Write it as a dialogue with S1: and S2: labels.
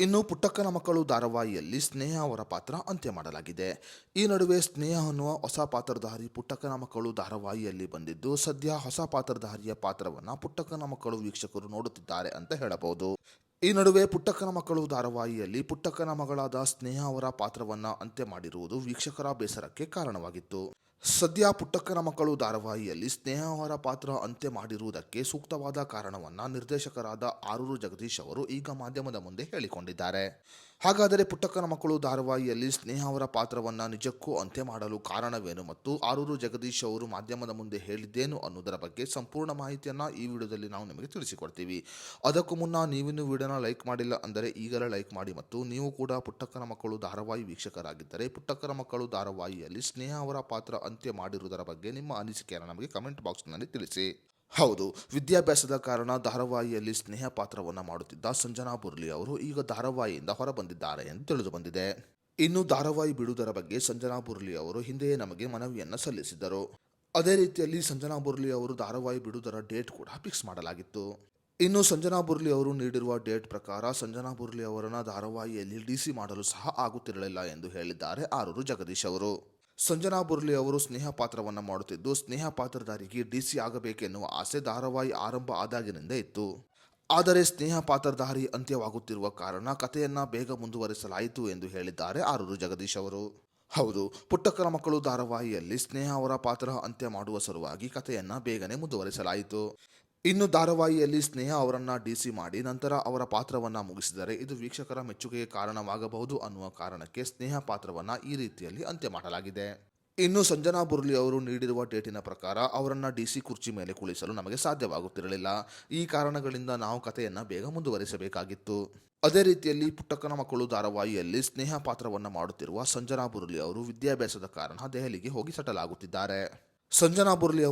S1: ಇನ್ನು ಪುಟ್ಟಕ್ಕನ ಮಕ್ಕಳು ಧಾರಾವಾಹಿಯಲ್ಲಿ ಸ್ನೇಹ ಅವರ ಪಾತ್ರ ಅಂತ್ಯ ಮಾಡಲಾಗಿದೆ. ಈ ನಡುವೆ ಸ್ನೇಹ ಅನ್ನುವ ಹೊಸ ಪಾತ್ರಧಾರಿ ಪುಟ್ಟಕ್ಕನ ಮಕ್ಕಳು ಧಾರಾವಾಹಿಯಲ್ಲಿ ಬಂದಿದ್ದು, ಸದ್ಯ ಹೊಸ ಪಾತ್ರಧಾರಿಯ ಪಾತ್ರವನ್ನ ಪುಟ್ಟಕ್ಕನ ಮಕ್ಕಳು ವೀಕ್ಷಕರು ನೋಡುತ್ತಿದ್ದಾರೆ ಅಂತ ಹೇಳಬಹುದು. ಈ ನಡುವೆ ಪುಟ್ಟಕ್ಕನ ಮಕ್ಕಳು ಧಾರಾವಾಹಿಯಲ್ಲಿ ಪುಟ್ಟಕ್ಕನ ಮಗಳಾದ ಸ್ನೇಹ ಅವರ ಪಾತ್ರವನ್ನ ಅಂತ್ಯ ಮಾಡಿರುವುದು ವೀಕ್ಷಕರ ಬೇಸರಕ್ಕೆ ಕಾರಣವಾಗಿತ್ತು. ಸದ್ಯ ಪುಟ್ಟಕ್ಕನ ಮಕ್ಕಳು ಧಾರಾವಾಹಿಯಲ್ಲಿ ಸ್ನೇಹ ಅವರ ಪಾತ್ರ ಅಂತ್ಯ ಮಾಡಿರುವುದಕ್ಕೆ ಸೂಕ್ತವಾದ ಕಾರಣವನ್ನ ನಿರ್ದೇಶಕರಾದ ಆರೂರು ಜಗದೀಶ್ ಅವರು ಈಗ ಮಾಧ್ಯಮದ ಮುಂದೆ ಹೇಳಿಕೊಂಡಿದ್ದಾರೆ. ಹಾಗಾದರೆ ಪುಟ್ಟಕ್ಕನ ಮಕ್ಕಳು ಧಾರಾವಾಹಿಯಲ್ಲಿ ಸ್ನೇಹ ಅವರ ಪಾತ್ರವನ್ನ ನಿಜಕ್ಕೂ ಅಂತ್ಯ ಮಾಡಲು ಕಾರಣವೇನು ಮತ್ತು ಆರೂರು ಜಗದೀಶ್ ಅವರು ಮಾಧ್ಯಮದ ಮುಂದೆ ಹೇಳಿದ್ದೇನು ಅನ್ನೋದರ ಬಗ್ಗೆ ಸಂಪೂರ್ಣ ಮಾಹಿತಿಯನ್ನ ಈ ವಿಡಿಯೋದಲ್ಲಿ ನಾವು ನಿಮಗೆ ತಿಳಿಸಿಕೊಡ್ತೀವಿ. ಅದಕ್ಕೂ ಮುನ್ನ ನೀವಿನ್ನು ವಿಡಿಯೋನ ಲೈಕ್ ಮಾಡಿಲ್ಲ ಅಂದರೆ ಈಗಲೇ ಲೈಕ್ ಮಾಡಿ ಮತ್ತು ನೀವು ಕೂಡ ಪುಟ್ಟಕ್ಕನ ಮಕ್ಕಳು ಧಾರಾವಾಹಿ ವೀಕ್ಷಕರಾಗಿದ್ದರೆ ಪುಟ್ಟಕ್ಕನ ಮಕ್ಕಳು ಧಾರಾವಾಹಿಯಲ್ಲಿ ಸ್ನೇಹ ಅವರ ಪಾತ್ರ ಅಂತ್ಯ ಮಾಡಿರುವುದರ ಬಗ್ಗೆ ನಿಮ್ಮ ಅನಿಸಿಕೆಯನ್ನು ನಮಗೆ ಕಮೆಂಟ್ ಬಾಕ್ಸ್ನಲ್ಲಿ ತಿಳಿಸಿ. ಹೌದು, ವಿದ್ಯಾಭ್ಯಾಸದ ಕಾರಣ ಧಾರಾವಾಹಿಯಲ್ಲಿ ಸ್ನೇಹ ಪಾತ್ರವನ್ನು ಮಾಡುತ್ತಿದ್ದ ಸಂಜನಾ ಬುರ್ಲಿ ಅವರು ಈಗ ಧಾರಾವಾಹಿಯಿಂದ ಹೊರಬಂದಿದ್ದಾರೆ ಎಂದು ತಿಳಿದು ಬಂದಿದೆ. ಇನ್ನು ಧಾರಾವಾಹಿ ಬಿಡುವುದರ ಬಗ್ಗೆ ಸಂಜನಾ ಬುರ್ಲಿ ಅವರು ಹಿಂದೆಯೇ ನಮಗೆ ಮನವಿಯನ್ನು ಸಲ್ಲಿಸಿದ್ದರು. ಅದೇ ರೀತಿಯಲ್ಲಿ ಸಂಜನಾ ಬುರ್ಲಿ ಅವರು ಧಾರಾವಾಹಿ ಬಿಡುವುದರ ಡೇಟ್ ಕೂಡ ಫಿಕ್ಸ್ ಮಾಡಲಾಗಿತ್ತು. ಇನ್ನು ಸಂಜನಾ ಬುರ್ಲಿ ಅವರು ನೀಡಿರುವ ಡೇಟ್ ಪ್ರಕಾರ ಸಂಜನಾ ಬುರ್ಲಿ ಅವರನ್ನ ಧಾರಾವಾಹಿಯಲ್ಲಿ ಡಿಸಿ ಮಾಡಲು ಸಹ ಆಗುತ್ತಿರಲಿಲ್ಲ ಎಂದು ಹೇಳಿದ್ದಾರೆ ಆರೂರು ಜಗದೀಶ್ ಅವರು. ಸಂಜನಾ ಬುರ್ಲಿ ಅವರು ಸ್ನೇಹ ಪಾತ್ರವನ್ನು ಮಾಡುತ್ತಿದ್ದು, ಸ್ನೇಹ ಪಾತ್ರಧಾರಿಗೆ ಡಿಸಿ ಆಗಬೇಕೆನ್ನುವ ಆಸೆ ಧಾರಾವಾಹಿ ಆರಂಭ ಆದಾಗಿನಿಂದ ಇತ್ತು. ಆದರೆ ಸ್ನೇಹ ಪಾತ್ರಧಾರಿ ಅಂತ್ಯವಾಗುತ್ತಿರುವ ಕಾರಣ ಕಥೆಯನ್ನ ಬೇಗ ಮುಂದುವರಿಸಲಾಯಿತು ಎಂದು ಹೇಳಿದ್ದಾರೆ ಆರೂರು ಜಗದೀಶ್ ಅವರು. ಹೌದು, ಪುಟ್ಟಕ್ಕನ ಮಕ್ಕಳು ಧಾರಾವಾಹಿಯಲ್ಲಿ ಸ್ನೇಹ ಅವರ ಪಾತ್ರ ಅಂತ್ಯ ಮಾಡುವ ಸಲುವಾಗಿ ಕಥೆಯನ್ನ ಬೇಗನೆ ಮುಂದುವರಿಸಲಾಯಿತು. ಇನ್ನು ಧಾರಾವಾಹಿಯಲ್ಲಿ ಸ್ನೇಹ ಅವರನ್ನ ಡಿಸಿ ಮಾಡಿ ನಂತರ ಅವರ ಪಾತ್ರವನ್ನ ಮುಗಿಸಿದರೆ ಇದು ವೀಕ್ಷಕರ ಮೆಚ್ಚುಗೆಗೆ ಕಾರಣವಾಗಬಹುದು ಅನ್ನುವ ಕಾರಣಕ್ಕೆ ಸ್ನೇಹ ಪಾತ್ರವನ್ನ ಈ ರೀತಿಯಲ್ಲಿ ಅಂತ್ಯ ಮಾಡಲಾಗಿದೆ. ಇನ್ನು ಸಂಜನಾ ಬುರ್ಲಿ ಅವರು ನೀಡಿರುವ ಡೇಟಿನ ಪ್ರಕಾರ ಅವರನ್ನ ಡಿಸಿ ಕುರ್ಚಿ ಮೇಲೆ ಕುಳಿಸಲು ನಮಗೆ ಸಾಧ್ಯವಾಗುತ್ತಿರಲಿಲ್ಲ. ಈ ಕಾರಣಗಳಿಂದ ನಾವು ಕಥೆಯನ್ನ ಬೇಗ ಮುಂದುವರಿಸಬೇಕಾಗಿತ್ತು. ಅದೇ ರೀತಿಯಲ್ಲಿ ಪುಟ್ಟಕ್ಕನ ಮಕ್ಕಳು ಧಾರಾವಾಹಿಯಲ್ಲಿ ಸ್ನೇಹ ಪಾತ್ರವನ್ನ ಮಾಡುತ್ತಿರುವ ಸಂಜನಾ ಬುರ್ಲಿ ಅವರು ವಿದ್ಯಾಭ್ಯಾಸದ ಕಾರಣ ದೆಹಲಿಗೆ ಹೋಗಿ ಸೆಟಲ್ ಆಗುತ್ತಿದ್ದಾರೆ. ಸಂಜನಾ ಬುರ್ಲಿ